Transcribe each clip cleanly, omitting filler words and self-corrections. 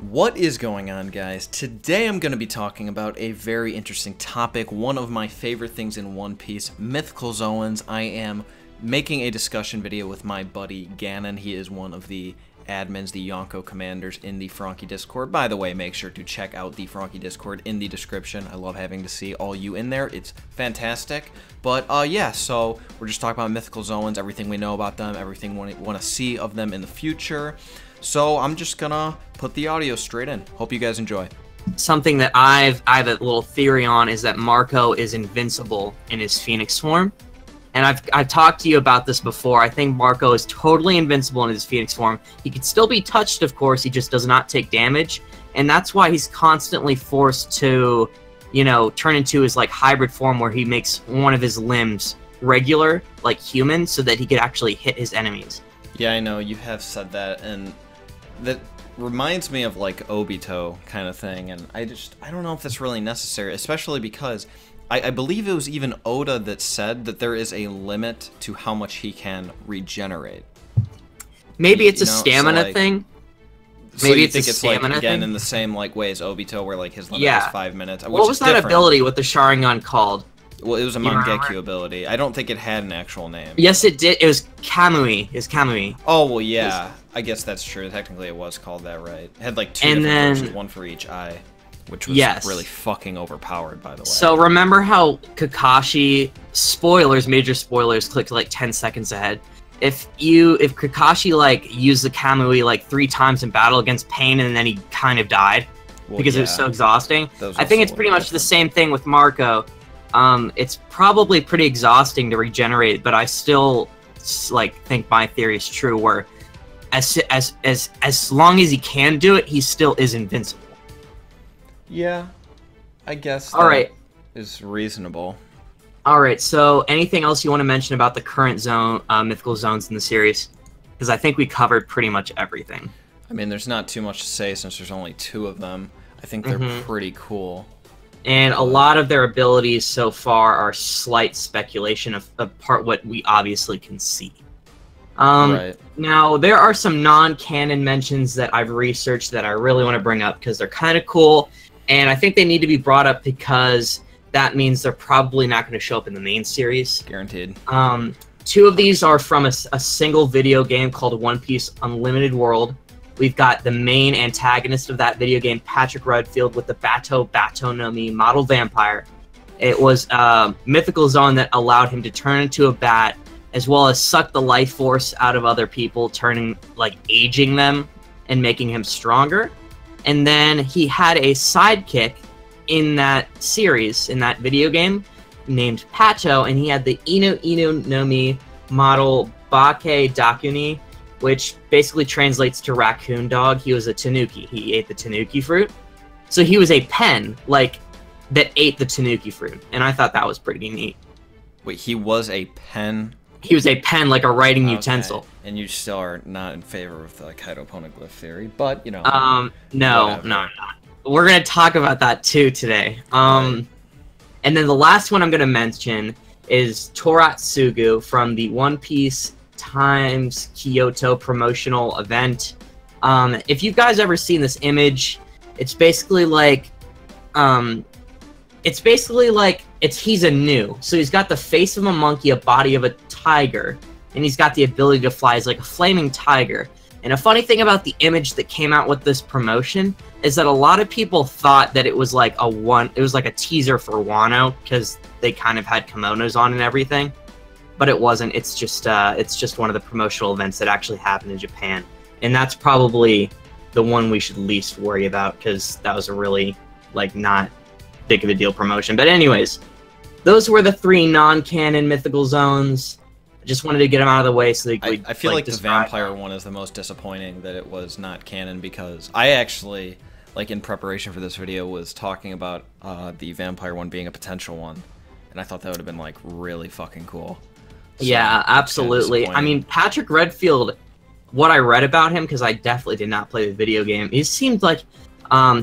What is going on, guys? Today I'm going to be talking about a very interesting topic, one of my favorite things in One Piece, Mythical Zoans. I am making a discussion video with my buddy Gannon. He is one of the admins, the Yonko commanders in the FronkyYT Discord. By the way, make sure to check out the FronkyYT Discord in the description. I love having to see all you in there. It's fantastic. But yeah, so we're just talking about Mythical Zoans, everything we know about them, everything we want to see of them in the future. So I'm just gonna put the audio straight in. Hope you guys enjoy. Something that I have a little theory on is that Marco is invincible in his Phoenix form. And I've talked to you about this before. I think Marco is totally invincible in his Phoenix form. He can still be touched, of course, he just does not take damage. And that's why he's constantly forced to, you know, turn into his like hybrid form where he makes one of his limbs regular, like human, so that he could actually hit his enemies. Yeah, I know, you have said that, and that reminds me of like Obito kind of thing, and I don't know if that's really necessary, especially because I believe it was even Oda that said that there is a limit to how much he can regenerate. Maybe it's a stamina thing. Maybe it's a stamina thing? Again, in the same like way as Obito, where like his limit is 5 minutes. What was that ability with the Sharingan called? Well, it was a Mangekyo ability. I don't think it had an actual name. Yes, it did. It was Kamui. It's Kamui. Oh, well, yeah. I guess that's true. Technically, it was called that, right? It had like two different versions, one for each eye, which was really fucking overpowered, by the way. So remember how Kakashi, spoilers, major spoilers, clicked like 10 seconds ahead. If Kakashi like used the Kamui like 3 times in battle against Pain and then he kind of died because it was so exhausting, I think it's pretty much the same thing with Marco. It's probably pretty exhausting to regenerate, but I still like think my theory is true. Where as long as he can do it, he still is invincible. Yeah, I guess. All right, is reasonable. All right. So, anything else you want to mention about the current zone, Mythical Zoans in the series? Because I think we covered pretty much everything. I mean, there's not too much to say since there's only 2 of them. I think they're pretty cool. And a lot of their abilities so far are slight speculation of what we obviously can see. Now, there are some non-canon mentions that I've researched that I really want to bring up because they're kind of cool. And I think they need to be brought up because that means they're probably not going to show up in the main series. Guaranteed. 2 of these are from a single video game called One Piece Unlimited World. We've got the main antagonist of that video game, Patrick Redfield, with the Bato no Mi model vampire. It was a mythical zone that allowed him to turn into a bat, as well as suck the life force out of other people, aging them and making him stronger. And then he had a sidekick in that series, in that video game, named Pato, and he had the Inu no Mi model Bake Dakuni, which basically translates to raccoon dog. He was a tanuki. He ate the tanuki fruit. So he was a pen, that ate the tanuki fruit. And I thought that was pretty neat. Wait, he was a pen? He was a pen, like a writing utensil. And you still are not in favor of the Kaido poneglyph theory, but, you know. No. We're going to talk about that, too, today. And then the last one I'm going to mention is Toratsugu from the One Piece Times Kyoto promotional event. If you guys ever seen this image, it's basically like he's a new. So he's got the face of a monkey, a body of a tiger, and he's got the ability to fly as like a flaming tiger. And a funny thing about the image that came out with this promotion is that a lot of people thought that it was like a teaser for Wano because they kind of had kimonos on and everything. But it wasn't. It's just one of the promotional events that actually happened in Japan, and that's probably the one we should least worry about because that was a really not big of a deal promotion. But anyways, those were the 3 non-canon mythical zones. I just wanted to get them out of the way so they I feel like the vampire one is the most disappointing that it was not canon, because I actually, in preparation for this video, was talking about the vampire one being a potential one, and I thought that would have been really fucking cool. So, yeah, absolutely. I mean, Patrick Redfield, what I read about him, because I definitely did not play the video game, he seemed like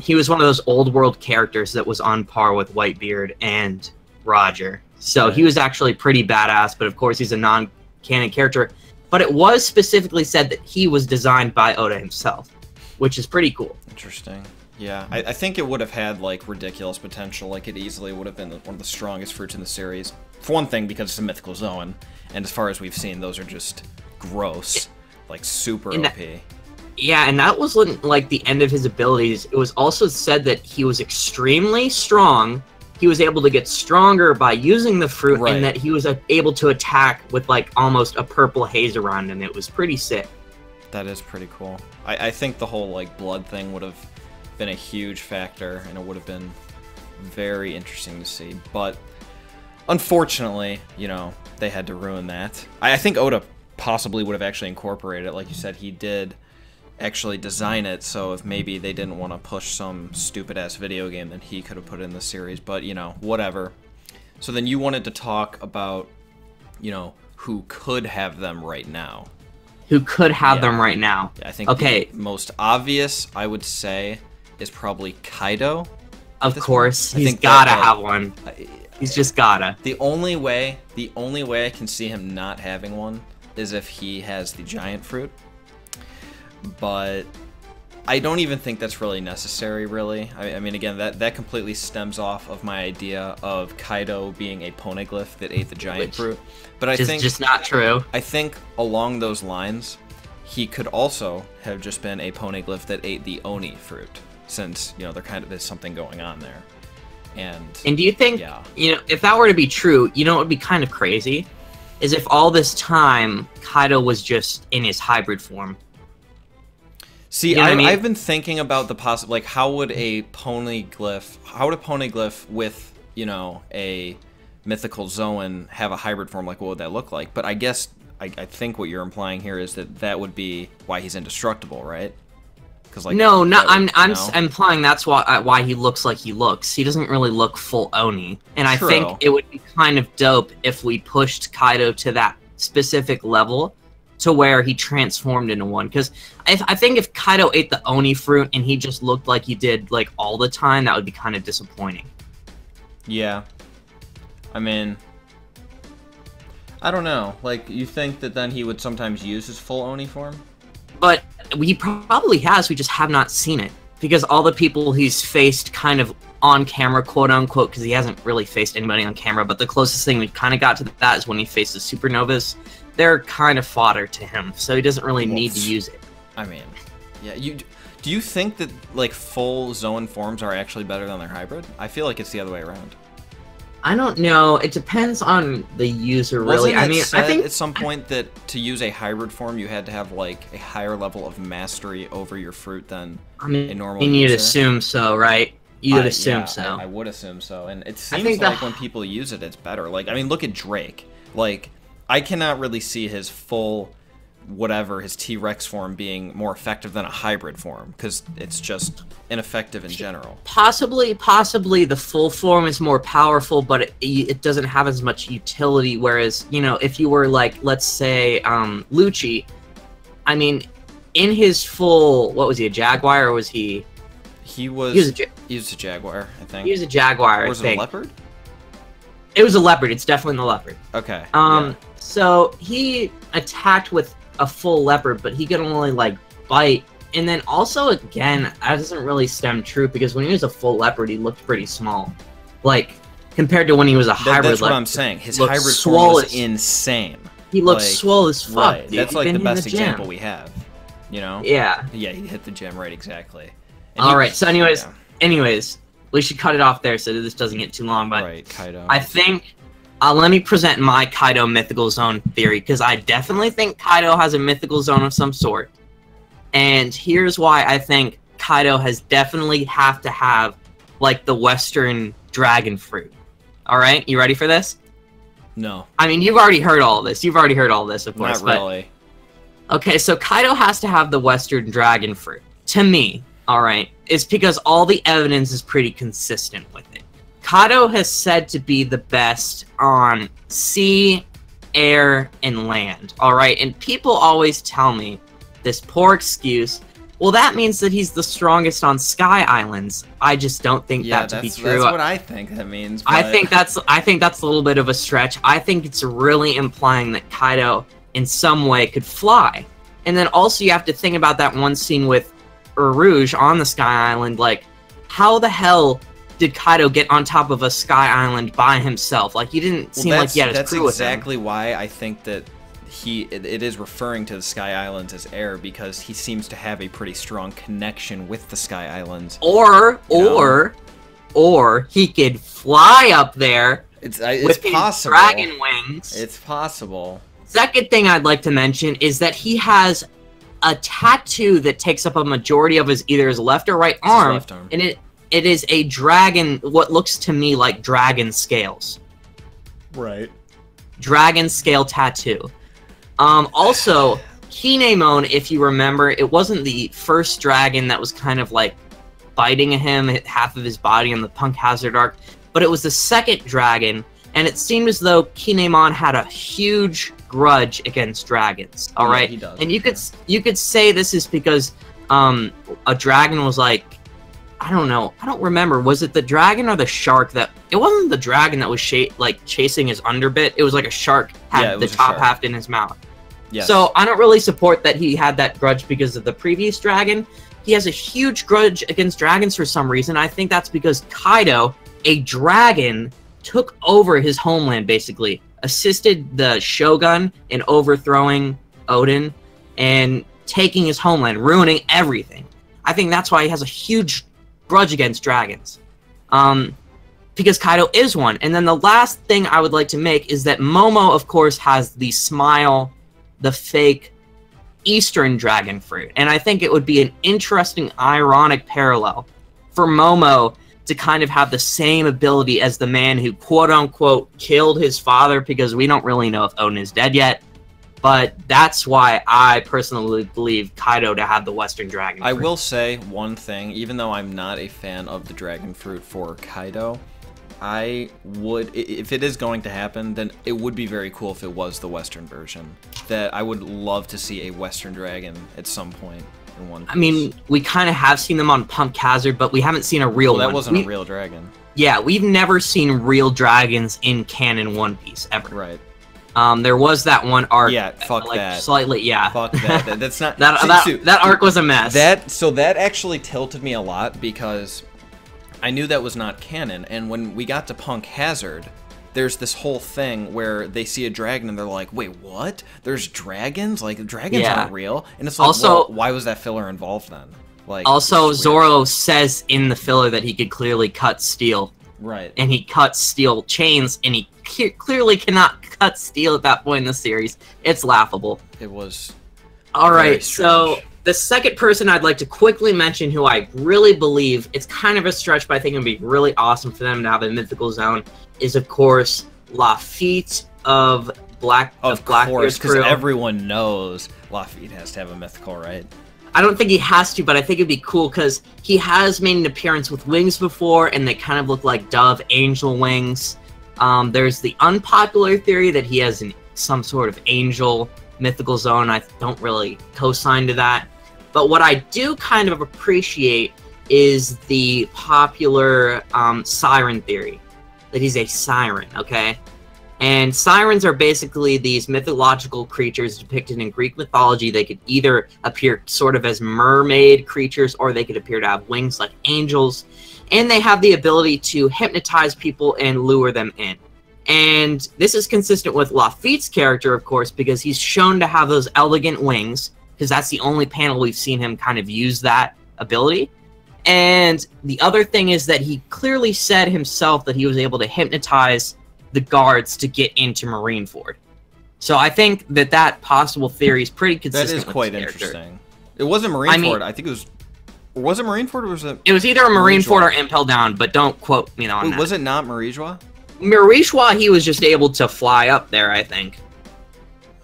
he was one of those old world characters that was on par with Whitebeard and Roger. So he was actually pretty badass, but of course he's a non-canon character. But it was specifically said that he was designed by Oda himself. which is pretty cool. Interesting. Yeah, I think it would have had, like, ridiculous potential. Like, it easily would have been one of the strongest fruits in the series. For one thing, because it's a mythical zoan, and as far as we've seen, those are just gross. Like, super OP. Yeah, and that wasn't, like, the end of his abilities. It was also said that he was extremely strong. He was able to get stronger by using the fruit, and that he was able to attack with, like, almost a purple haze around him. It was pretty sick. That is pretty cool. I think the whole, like, blood thing would have been a huge factor, and it would have been very interesting to see. But unfortunately, you know, they had to ruin that. I think Oda possibly would have actually incorporated it. Like you said, he did actually design it, so if maybe they didn't want to push some stupid-ass video game, then he could have put it in the series. But, you know, whatever. So then you wanted to talk about, you know, who could have them right now. Who could have them right now. I think the most obvious, I would say, is probably Kaido. Of course, he's gotta have one. He's just gotta. The only way I can see him not having one is if he has the giant fruit. But I don't even think that's really necessary, really. I mean, again, that completely stems off of my idea of Kaido being a poneglyph that ate the giant fruit. But I think just not true. I think along those lines, he could also have just been a poneglyph that ate the Oni fruit, since, you know, there kind of is something going on there. And do you think, you know, if that were to be true, you know what would be kind of crazy? Is if all this time, Kaido was just in his hybrid form. See, you know I've been thinking about the like, how would a poneglyph with, you know, a mythical zoan have a hybrid form? Like, what would that look like? But I guess, I think what you're implying here is that would be why he's indestructible, right? Like, no, I'm implying that's why he looks like he looks. He doesn't really look full Oni, and I think it would be kind of dope if we pushed Kaido to that specific level, to where he transformed into one. Because I think if Kaido ate the Oni fruit and he just looked like he did, like, all the time, that would be kind of disappointing. Yeah, I mean, I don't know. Like, you think that then he would sometimes use his full Oni form? But he probably has, we just have not seen it. Because all the people he's faced kind of on camera, quote-unquote, because he hasn't really faced anybody on camera, but the closest thing we kind of got to that is when he faces supernovas. They're kind of fodder to him, so he doesn't really need to use it. I mean, yeah, do you think that, like, full Zoan forms are actually better than their hybrid? I feel like it's the other way around. I don't know. It depends on the user, really. I mean, I think at some point that to use a hybrid form, you had to have, like, a higher level of mastery over your fruit than a normal user. You'd assume so, right? You'd assume so. I would assume so. And it seems like when people use it, it's better. Like, I mean, look at Drake. Like, I cannot really see his full, whatever, his T-Rex form being more effective than a hybrid form, because it's just ineffective in general. Possibly the full form is more powerful, but it doesn't have as much utility, whereas, you know, if you were, like, let's say, Lucci, I mean, in his full, what was he, a Jaguar, or was he... He was a Jaguar, I think. He was a Jaguar, or was it a leopard? It was a leopard, it's definitely the leopard. Okay, So he attacked with a full leopard, but he could only, like, bite. And then also, again, that doesn't really stem true, because when he was a full leopard, he looked pretty small. Like, compared to when he was a hybrid leopard. That's what I'm saying. His hybrid form was insane. He looked swole as fuck, right. dude. That's like the best example we have, you know? Yeah. Yeah, he hit the gym, right, exactly. Alright, so anyways, we should cut it off there so that this doesn't get too long, but right, Kaido. I think... let me present my Kaido mythical zoan theory, because I definitely think Kaido has a mythical zoan of some sort. And here's why I think Kaido has definitely have to have, like, the Western dragon fruit. Alright, you ready for this? No. I mean, you've already heard all this. You've already heard all this, of course. Not really. Okay, so Kaido has to have the Western dragon fruit. To me, alright, it's because all the evidence is pretty consistent with it. Kaido has said to be the best on sea, air, and land, alright? And people always tell me this poor excuse, well, that means that he's the strongest on Sky Islands. I just don't think that to be true. That's what I think that means. But... I think that's a little bit of a stretch. I think it's really implying that Kaido, in some way, could fly. And then also you have to think about that one scene with Rouge on the Sky Island, like, how the hell did Kaido get on top of a Sky Island by himself? Like, he didn't seem like he had his crew with him. That's exactly why I think that it is referring to the Sky Islands as air, because he seems to have a pretty strong connection with the Sky Islands. Or he could fly up there it's with possible. His dragon wings. It's possible. Second thing I'd like to mention is that he has a tattoo that takes up a majority of either his left or right arm, left arm. And it is a dragon, what looks to me like dragon scales. Right. Dragon scale tattoo. Also, Kinemon, if you remember, it wasn't the first dragon that was kind of like biting him, half of his body in the Punk Hazard arc, but it was the second dragon, and it seemed as though Kinemon had a huge grudge against dragons. All right, he does. And you could say this is because a dragon was like, I don't know, I don't remember, was it the dragon or the shark that? It wasn't the dragon that was chasing his underbit. It was like a shark had the top half in his mouth. Yes. So I don't really support that he had that grudge because of the previous dragon. He has a huge grudge against dragons for some reason. I think that's because Kaido, a dragon, took over his homeland, basically. Assisted the Shogun in overthrowing Odin and taking his homeland, ruining everything. I think that's why he has a huge grudge against dragons. Because Kaido is one. And then the last thing I would like to make is that Momo, of course, has the smile, the fake Eastern dragon fruit. And I think it would be an interesting, ironic parallel for Momo to kind of have the same ability as the man who, quote-unquote, killed his father, because we don't really know if Odin is dead yet. But that's why I personally believe Kaido to have the Western dragon fruit. I will say one thing, even though I'm not a fan of the dragon fruit for Kaido, I would, if it is going to happen, then it would be very cool if it was the Western version. That I would love to see a Western dragon at some point in One Piece. I mean, we kind of have seen them on Punk Hazard, but we haven't seen a real one. That wasn't a real dragon. Yeah, we've never seen real dragons in canon One Piece, ever. Right. There was that one arc. Yeah, fuck like, that. Slightly, yeah. Fuck that. That's not... that arc was a mess. So that actually tilted me a lot, because I knew that was not canon, and when we got to Punk Hazard, there's this whole thing where they see a dragon and they're like, wait, what? There's dragons? Like, dragons aren't real? And it's like, also, well, why was that filler involved then? Like, also, Zoro says in the filler that he could clearly cut steel. Right. And he cuts steel chains, and he clearly cannot cut steel at that point in the series. It's laughable. It was... Alright, so the second person I'd like to quickly mention who I really believe, it's kind of a stretch, but I think it would be really awesome for them to have a mythical zone, is of course Lafitte of Blackbeard's crew. Because everyone knows Lafitte has to have a mythical, right? I don't think he has to, but I think it'd be cool because he has made an appearance with wings before, and they kind of look like dove angel wings. There's the unpopular theory that he has some sort of angel mythical zone. I don't really co-sign to that. But what I do kind of appreciate is the popular siren theory, that he's a siren, okay? And sirens are basically these mythological creatures depicted in Greek mythology. They could either appear sort of as mermaid creatures, or they could appear to have wings like angels. And they have the ability to hypnotize people and lure them in. And this is consistent with Lafitte's character, of course, because he's shown to have those elegant wings, because that's the only panel we've seen him kind of use that ability. And the other thing is that he clearly said himself that he was able to hypnotize the guards to get into Marineford. So I think that that possible theory is pretty consistent. That is quite interesting. It wasn't Marineford. I think it was... Was it Marineford or was it... It was either a Marineford or Impel Down, but don't quote me on that. Was it not Marijois? Marijois, he was just able to fly up there, I think.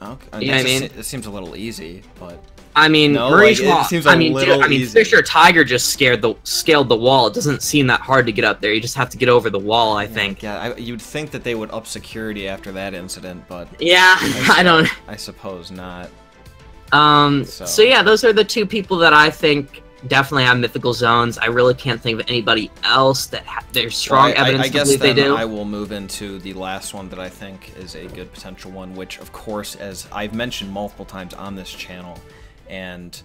Okay. You know what I mean? It seems a little easy, but... I mean, no, Marijois, like, Fisher Tiger just scaled the wall. It doesn't seem that hard to get up there. You just have to get over the wall, I think. Yeah, you'd think that they would up security after that incident, but... Yeah, I suppose not. So yeah, those are the two people that I think definitely have mythical zones. I really can't think of anybody else that there's strong evidence to believe they do. I will move into the last one that I think is a good potential one, which, of course, as I've mentioned multiple times on this channel, and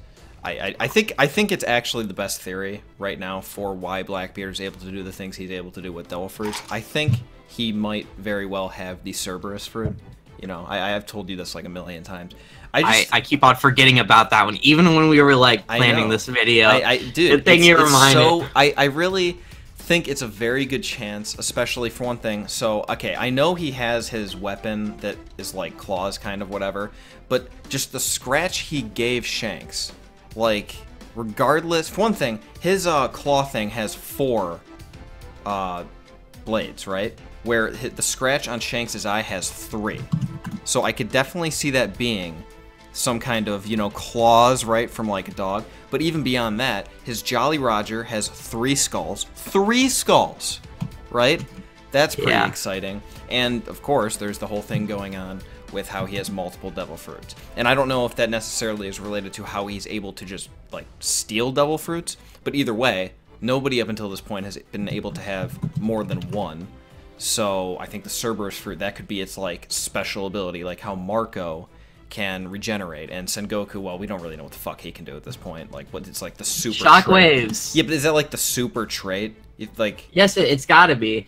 I think it's actually the best theory right now for why Blackbeard is able to do the things he's able to do with devil fruits. I think he might very well have the Cerberus fruit. You know, I have told you this like a million times. I keep on forgetting about that one, even when we were like planning this video. Dude, the thing you reminded. So I really think it's a very good chance, especially for one thing. So okay, I know he has his weapon that is like claws, kind of whatever, but just the scratch he gave Shanks, like regardless. For one thing, his claw thing has 4 blades, right? Where the scratch on Shanks' eye has 3. So I could definitely see that being some kind of, you know, claws, right, from like a dog. But even beyond that, his Jolly Roger has 3 skulls. 3 skulls, right? That's pretty exciting. And of course, there's the whole thing going on with how he has multiple devil fruits. And I don't know if that necessarily is related to how he's able to just like steal devil fruits, but either way, nobody up until this point has been able to have more than 1. So I think the Cerberus fruit, that could be its like special ability, like how Marco can regenerate, and Sengoku, well, we don't really know what the fuck he can do at this point. Like, what it's like the super shockwaves. Yeah, but is that like the super trait? Like, yes, it's gotta be.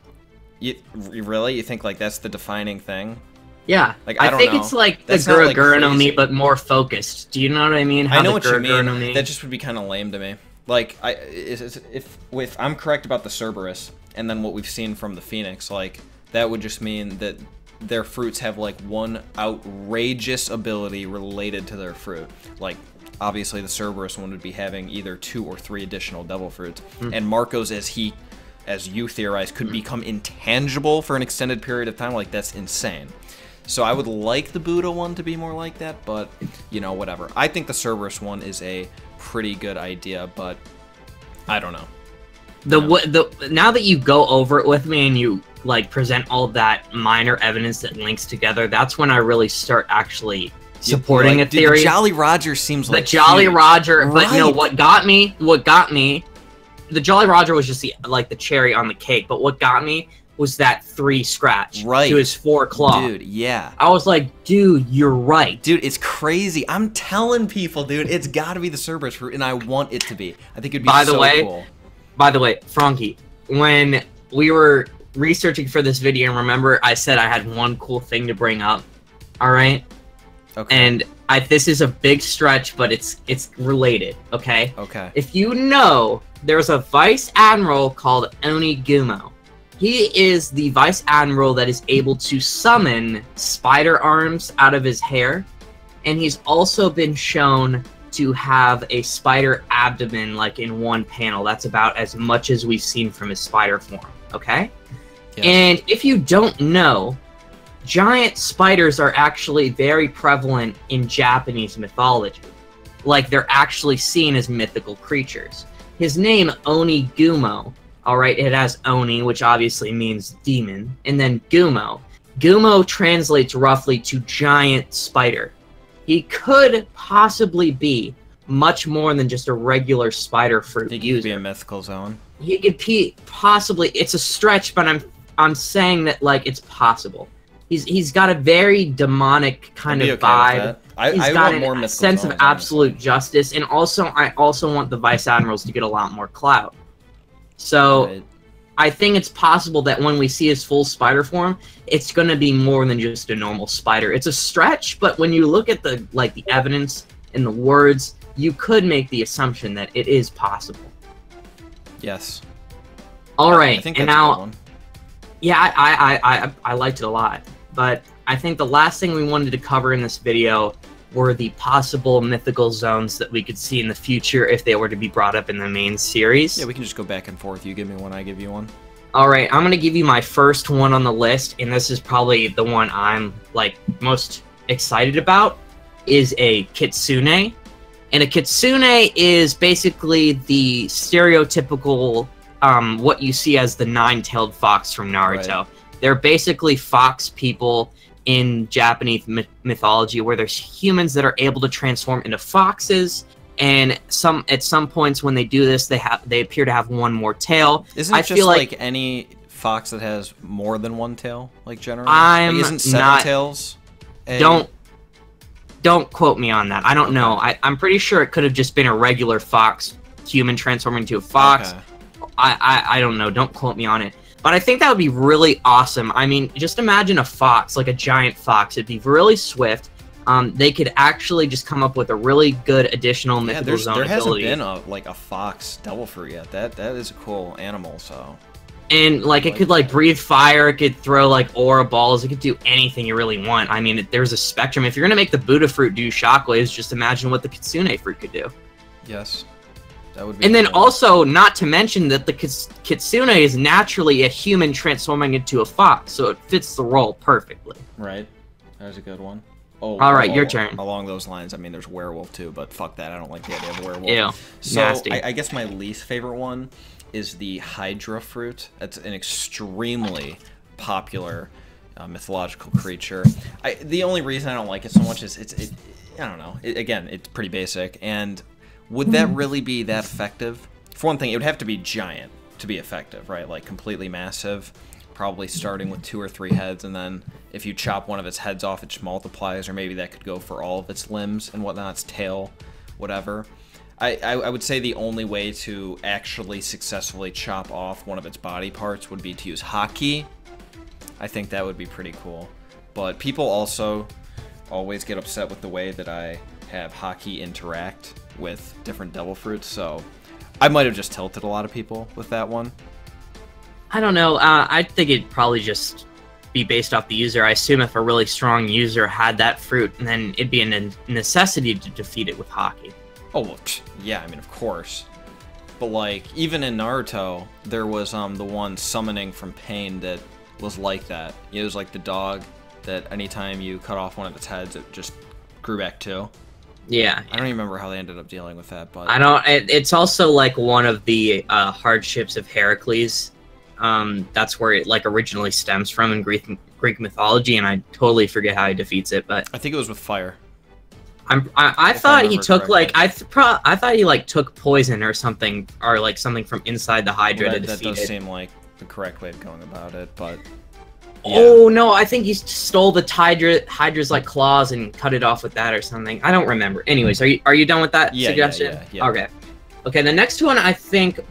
You really? You think like that's the defining thing? Yeah, like I think it's like the Gura no Mi, but more focused. Do you know what I mean? I know what you mean. That just would be kind of lame to me. Like, if I'm correct about the Cerberus, and then what we've seen from the Phoenix, like, that would just mean that their fruits have, like, one outrageous ability related to their fruit. Like, obviously the Cerberus one would be having either 2 or 3 additional devil fruits. And Marco's, as you theorize, could become intangible for an extended period of time. Like, that's insane. So I would like the Buddha one to be more like that, but, you know, whatever. I think the Cerberus one is a pretty good idea, but I don't know. Now that you go over it with me and you like present all that minor evidence that links together, that's when I really start actually supporting a theory. The Jolly Roger seems like the Jolly Roger, right. But no, what got me, the Jolly Roger was just the cherry on the cake, but what got me was that 3 scratch to his 4 claw. Dude, yeah. I was like, dude, you're right. Dude, it's crazy. I'm telling people, dude, it's got to be the Cerberus fruit, and I want it to be. I think it'd be cool. By the way, Franky, when we were researching for this video, and remember I said I had one cool thing to bring up, all right? Okay. And this is a big stretch, but it's related, okay? Okay. If you know, there's a Vice Admiral called Onigumo. He is the Vice Admiral that is able to summon spider arms out of his hair, and he's also been shown to have a spider abdomen, like in one panel. That's about as much as we've seen from his spider form, okay? Yeah. And if you don't know, giant spiders are actually very prevalent in Japanese mythology. Like, they're actually seen as mythical creatures. His name, Onigumo, alright, it has Oni, which obviously means demon, and then Gumo. Gumo translates roughly to giant spider. He could possibly be much more than just a regular spider fruit user. He could be a mythical zone. He could be possibly. It's a stretch, but I'm saying that like it's possible. He's got a very demonic kind of vibe. He's got a sense of absolute justice, and also I also want the Vice Admirals to get a lot more clout. So. I think it's possible that when we see his full spider form, it's going to be more than just a normal spider. It's a stretch, but when you look at the evidence and the words, you could make the assumption that it is possible. Yes. All right, I think and that's now, a good one. Yeah, I liked it a lot, but I think the last thing we wanted to cover in this video were the possible mythical zones that we could see in the future if they were to be brought up in the main series. Yeah, we can just go back and forth. You give me one, I give you one. Alright, I'm going to give you my first one on the list, and this is probably the one I'm, like, most excited about, is a Kitsune. And a Kitsune is basically the stereotypical, what you see as the 9-tailed fox from Naruto. Right. They're basically fox people in Japanese mythology, where there's humans that are able to transform into foxes, and at some points when they do this, they appear to have one more tail. Isn't it just like any fox that has more than one tail, like generally? Isn't seven tails? don't quote me on that. I don't know. I'm pretty sure it could have just been a regular fox human transforming into a fox. Okay. I don't know. Don't quote me on it. But I think that would be really awesome. I mean, just imagine a fox, like a giant fox. It'd be really swift. They could actually just come up with a really good additional mythical zone there hasn't ability. been a fox devil fruit yet. That is a cool animal. So. And like it could like breathe fire. It could throw like aura balls. It could do anything you really want. I mean, there's a spectrum. If you're gonna make the Buddha fruit do shockwaves, just imagine what the Kitsune fruit could do. Yes. That would be and then cool. also, not to mention that the Kitsune is naturally a human transforming into a fox, so it fits the role perfectly. Right. That was a good one. Oh, all right, your turn. Along those lines, I mean, there's werewolf too, but fuck that. I don't like the idea of werewolf. Ew, so nasty. I guess my least favorite one is the Hydra fruit. That's an extremely popular mythological creature. The only reason I don't like it so much is I don't know. Again, it's pretty basic. And would that really be that effective? For one thing, it would have to be giant to be effective, right? Like completely massive. Probably starting with 2 or 3 heads, and then if you chop one of its heads off, it just multiplies, or maybe that could go for all of its limbs and whatnot, its tail, whatever. I would say the only way to actually successfully chop off one of its body parts would be to use Haki. I think that would be pretty cool. But people also always get upset with the way that I have Haki interact with different devil fruits, so I might have just tilted a lot of people with that one. I don't know. I think it'd probably just be based off the user. I assume if a really strong user had that fruit, then it'd be a necessity to defeat it with Haki. Oh, well, yeah, I mean, of course. But, like, even in Naruto, there was the one summoning from pain that was like that. It was like the dog that anytime you cut off one of its heads, it just grew back too. Yeah. I don't even remember how they ended up dealing with that, but... It's also, like, one of the hardships of Heracles. That's where it like originally stems from in Greek mythology, and I totally forget how he defeats it. But I think it was with fire. I thought he took correctly. Like I thought he like took poison or something, or like something from inside the Hydra to defeat it. That does seem like the correct way of going about it, but. Yeah. Oh no! I think he stole the Hydra's like claws and cut it off with that or something. I don't remember. Anyways, are you done with that suggestion? Yeah. Okay. Okay. The next one, I think.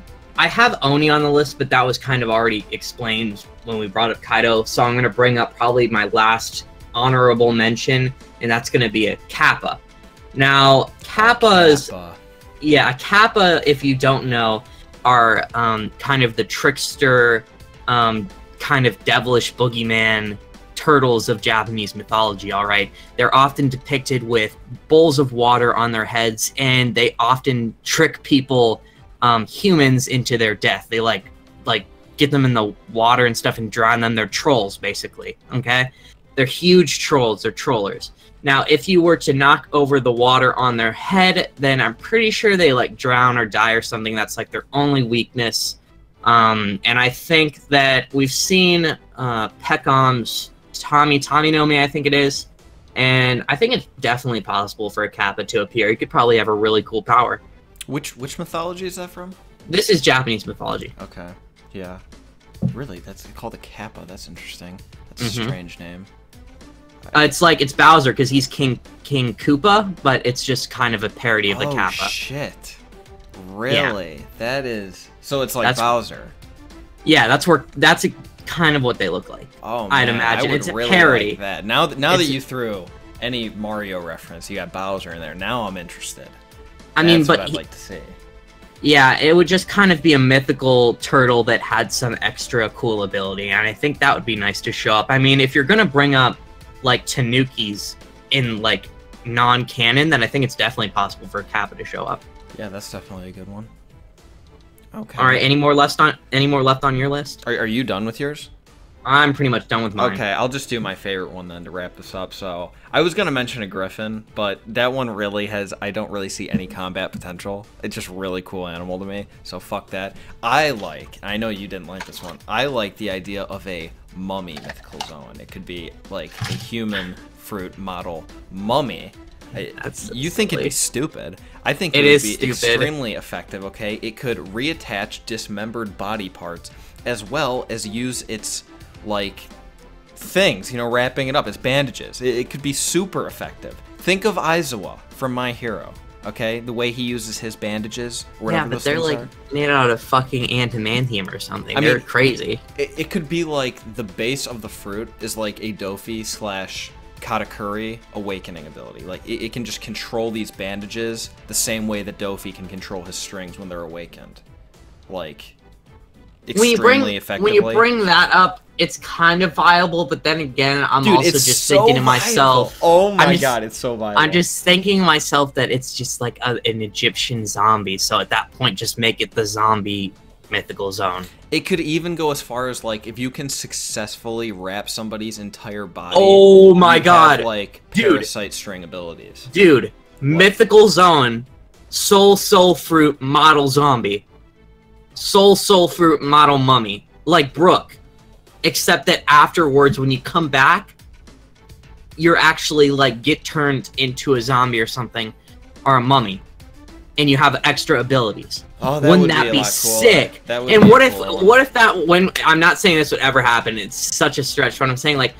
I have Oni on the list, but that was kind of already explained when we brought up Kaido, so I'm going to bring up probably my last honorable mention, and that's going to be a Kappa. Now, Kappas... Yeah, a Kappa, if you don't know, are kind of the trickster, kind of devilish boogeyman turtles of Japanese mythology, alright? They're often depicted with bowls of water on their heads, and they often trick people... humans into their death. They like get them in the water and stuff and drown them. They're trolls, basically. Okay, they're huge trolls. They're trollers. Now, if you were to knock over the water on their head, then I'm pretty sure they like drown or die or something. That's like their only weakness. And I think that we've seen Peckham's Tommy no Mi, I think it is, and I think it's definitely possible for a Kappa to appear. He could probably have a really cool power. Which mythology is that from? This is Japanese mythology. Okay, yeah. Really, that's called a Kappa. That's interesting. That's a strange name. It's Bowser because he's King Koopa, but it's just kind of a parody of the Kappa. Oh shit! Really? Yeah. That is. So it's like Bowser. Yeah, that's kind of what they look like. Oh man, I'd imagine it's really a parody. Like that. Now that you threw any Mario reference, you got Bowser in there. Now I'm interested. I mean, but what I'd like to see. Yeah, it would just kind of be a mythical turtle that had some extra cool ability, and I think that would be nice to show up. I mean, if you're gonna bring up like Tanukis in like non-canon, then I think it's definitely possible for Kappa to show up. Yeah, that's definitely a good one. Okay. All right, any more left on your list? Are you done with yours? I'm pretty much done with mine. Okay, I'll just do my favorite one then to wrap this up. So, I was going to mention a griffin, but that one really I don't really see any combat potential. It's just a really cool animal to me, so fuck that. I know you didn't like this one, I like the idea of a mummy mythical zone. It could be like a human fruit model mummy. You think it'd be stupid. I think it would be extremely effective, okay? It could reattach dismembered body parts as well as use its like things, wrapping it up as bandages. It could be super effective. think of Aizawa from My Hero. Okay, the way he uses his bandages. Or yeah, but they're like made out of fucking adamantium or something. I mean, they're crazy. It could be like the base of the fruit is like a Dofi / Katakuri awakening ability. Like it can just control these bandages the same way that Dofi can control his strings when they're awakened. Like extremely effectively. When you bring that up, it's kind of viable, but then again, I'm also just thinking to myself, oh my god, it's so viable. I'm just thinking to myself that it's just like an Egyptian zombie, so at that point, just make it the zombie mythical zone. It could even go as far as like if you can successfully wrap somebody's entire body. Oh my god, have, like parasite string abilities. Dude, what? Mythical zone, soul fruit model zombie, soul fruit model mummy, like Brooke. Except that afterwards, when you come back, you're actually like get turned into a zombie or something, or a mummy, and you have extra abilities. Oh, that Wouldn't that be sick? That would and be what if that when I'm not saying this would ever happen. It's such a stretch, but I'm saying like,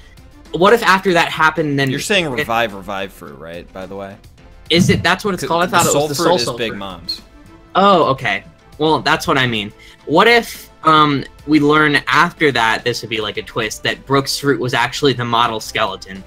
what if after that happened, then you're saying revive fruit, right? By the way, is it? That's what it's called. I thought it was the soul fruit. Big Mom's. Oh, okay. Well, that's what I mean. What if we learn after that, this would be like a twist, that Brooke's fruit was actually the model skeleton.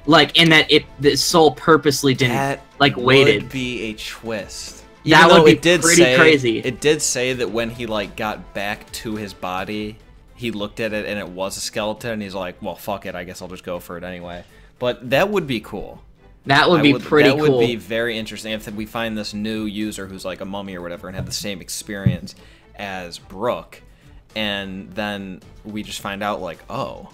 Like, and that the soul purposely didn't, waited. That would be a twist. That would be pretty crazy. It did say that when he, like, got back to his body, he looked at it and it was a skeleton, and he's like, well, fuck it, I guess I'll just go for it anyway. But that would be cool. That would be pretty cool. That would be very interesting if we find this new user who's like a mummy or whatever and had the same experience as Brooke, and then we just find out like, oh,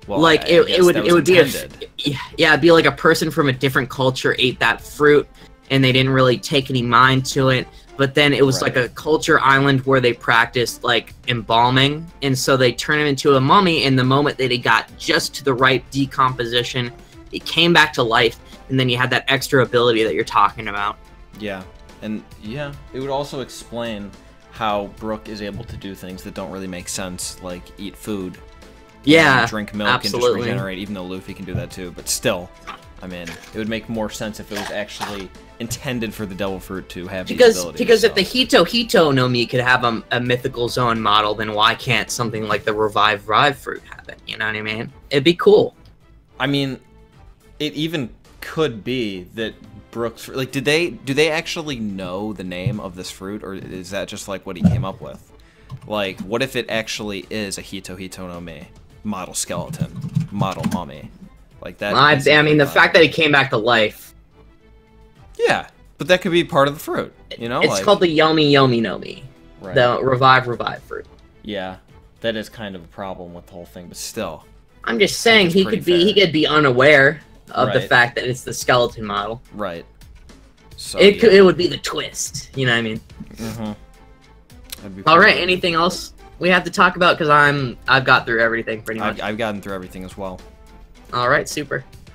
well, like it would be it'd be like a person from a different culture ate that fruit and they didn't really take any mind to it, but then it was like a culture island where they practiced like embalming, and so they turn him into a mummy, and the moment that he got just to the right decomposition, he came back to life, and then you had that extra ability that you're talking about. Yeah, and yeah, it would also explain how Brooke is able to do things that don't really make sense, like eat food, drink milk, and just regenerate, even though Luffy can do that too. But still, I mean, it would make more sense if it was actually intended for the Devil Fruit to have these abilities. Because if the Hito no Mi could have a mythical zone model, then why can't something like the Revive Fruit have it? You know what I mean? It'd be cool. I mean, it even could be that Brooks, like, do they actually know the name of this fruit, or is that just like what he came up with? Like, what if it actually is a Hito no Mi model skeleton, model mummy, like that? I mean, the fact that he came back to life. Yeah, but that could be part of the fruit, you know? It's called the Yomi no Mi, the Revive fruit. Yeah, that is kind of a problem with the whole thing, but still. I'm just saying he could be unaware of the fact that it's the skeleton model. Right. So it would be the twist. You know what I mean? Mm-hmm. All right. Anything else we have to talk about? Because I've got through everything pretty much. I've gotten through everything as well. All right. Super.